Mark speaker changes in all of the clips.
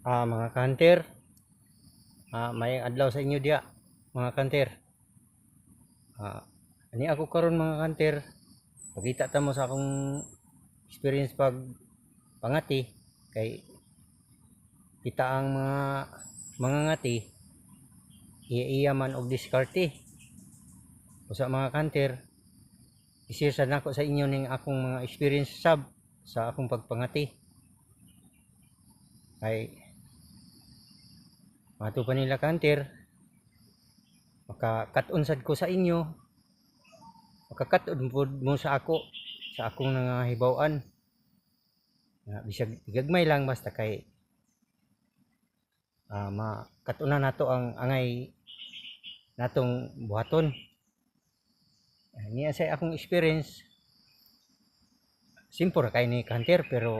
Speaker 1: Mga kanter, may adlaw sa inyo dia, mga kanter. Ani ako karon mga kanter, pagkita ta mo sa akong experience pag pangati kay kita ang mga ngati iya man og diskarte. Usa mga kanter, i-share sad nako sa inyo ning akong mga experience sa akong pagpangati. Kay mato pa nila kanter, makakat-on sad ko sa inyo, makakat-on pud mo sa ako sa akong nangahibaw-an. Bisag gagmay lang basta kay makatunan nato ang angay natong buhaton. Niya sa akong experience, simple kay ni kanter pero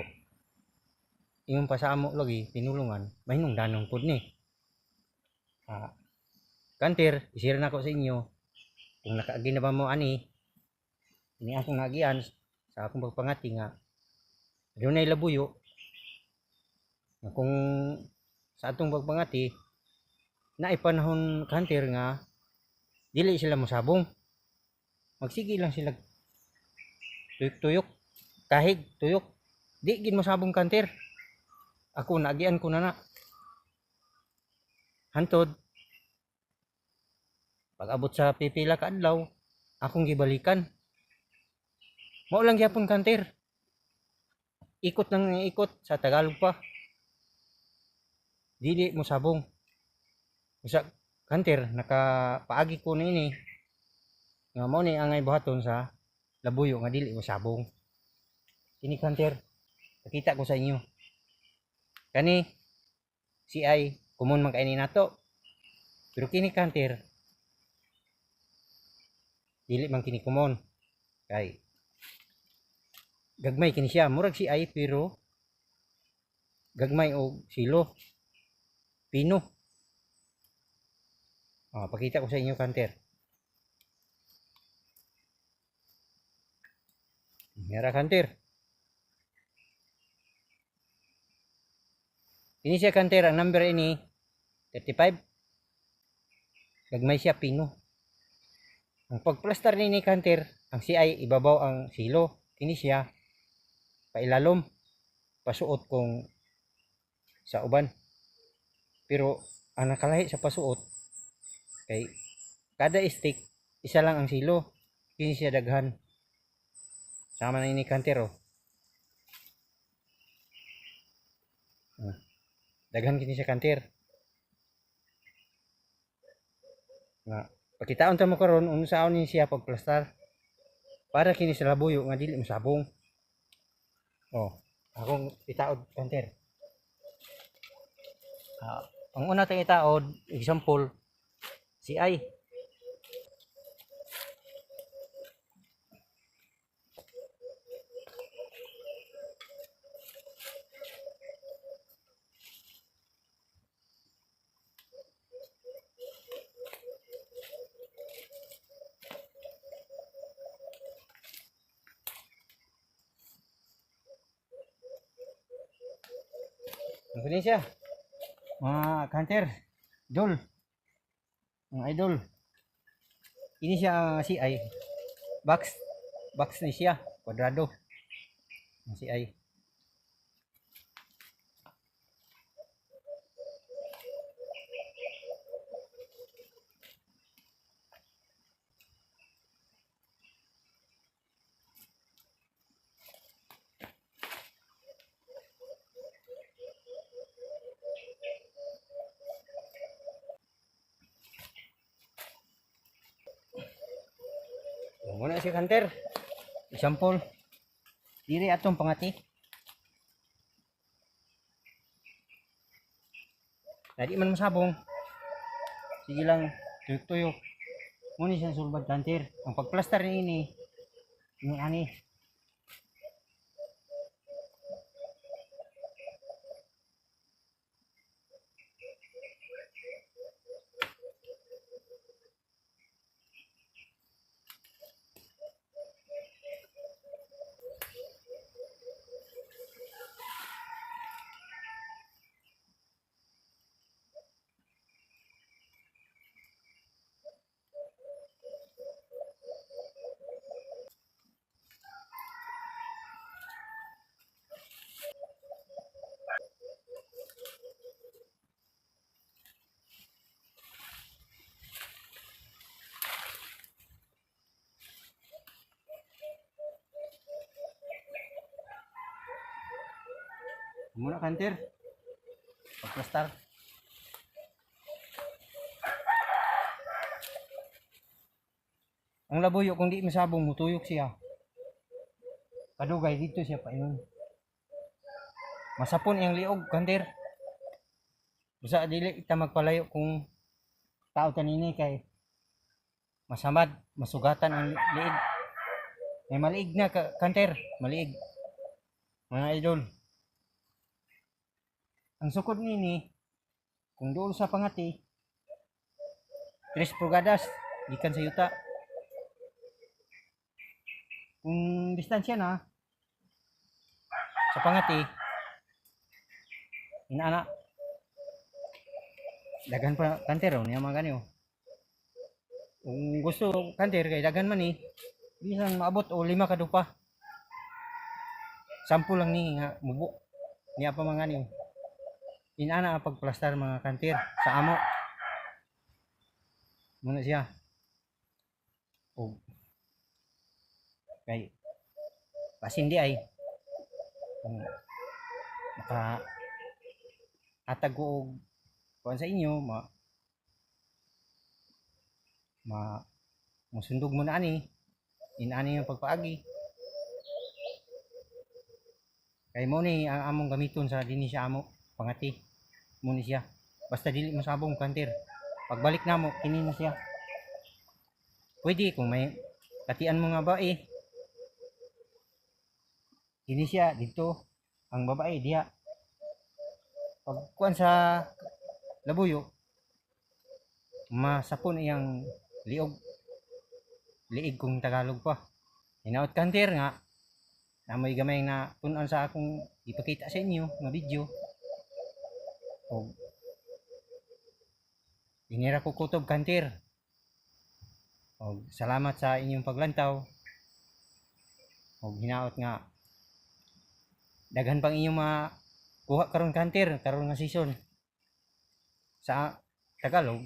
Speaker 1: ingon pa sa amo lagi tinulungan mahinung danong pud ni. Kanter, isira na ko sa inyo kung nakaagi na ba mo ani ini akong nagian sa akong pagpangati nga adunay labuyo nga kung sa atong pagpangati naay panahon kanter nga dili sila mosabong, magsige lang sila tuyok-tuyok, kahig tuyok, di gid mosabong kanter. Ako nagian ko na hantod pag abot sa pipila ka adlaw akong gibalikan, mao lang gyapon kanter, ikot nang ikot sa Tagalog pa, dili mo sabong. Usa kanter nakapaagi ko niini nga mao ni angay buhaton sa labuyo nga dili mo sabong. Kini kanter, nakita ko sa inyo kani si ay common man kaini nato, pero kini kanter dili man kini common kay gagmay kini siya, murag si ay pero gagmay og silo pino. Pakita ko sa inyo kanter. Mira kanter, ini siya kanter, ang number ini 35, gagmay siya pino. Ang pagplastar ni kanter, ang si ay ibabaw ang silo, kini siya pailalom pasuot kung sa uban, pero ang nakalahi sa pasuot kay kada stick isa lang ang silo, kini siya daghan sama na ini kanter. Daghan kini siya kanter nga pakitaon ta mo karon unsaon ni siya pagplastar para kini sa labuyo nga dili mosabong. Akong itaod kanter. Ang una tang itaod, example, si ay. Ang siya, mga kanter, idol, mga idol. Ini siya si ay, box ni siya, kwadrado, si ay. Muna si kanter, example, diri atong pangati. Dadi man masabong, sige lang tuyok-tuyok. Muna siyang sulbad kanter. Ang pagplastar ni ini ani. Muna kanter. Pagplastar. Ang labuyo kung di masabong mutuyok siya. Kadugay dito siya pa yun. Masapon iyang liog kanter. Busa dili kita magpalayo kung tao tanini kay masamad, masugatan ang liig. May maliig na kanter, maliig. Mga idol. Ang sukod nini kung doon sa pangati 3 pulgadas gikan sa yuta. Kung distansya na sa pangati inaana dagan pa kanter niya mga ganyo. Kung gusto kanter kay dagan man bisan maabot o 5 ka dupa. Sample lang ni nga mubo niya pa mga ganyo. Inaana ang pagplastar mga kanter sa amo. Muna siya. O kay pasindi ay kung maka hatag ko og kuan sa inyo musundog mo na ani inani yung pagpaagi kay mo ni ang among gamiton sa dinhi sa amo pangati mo ni siya basta dili masabong kanter pagbalik namo kini na siya pwede kung may katian mo nga bae kini siya dito ang babae diha pag kuan sa labuyo masapon iyang liig kung Tagalog pa hinaot kanter nga namoy gamay na tun-an sa akong ipakita sa inyo nga video o inira ko kutob kanter o salamat sa inyong paglantaw o hinaot nga daghan pang inyong kuha karon kanter karon nga season sa Tagalog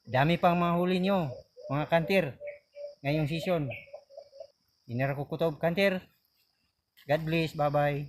Speaker 1: dami pang mahuli nyo mga kanter ngayong season inira ko kutob kanter God bless bye bye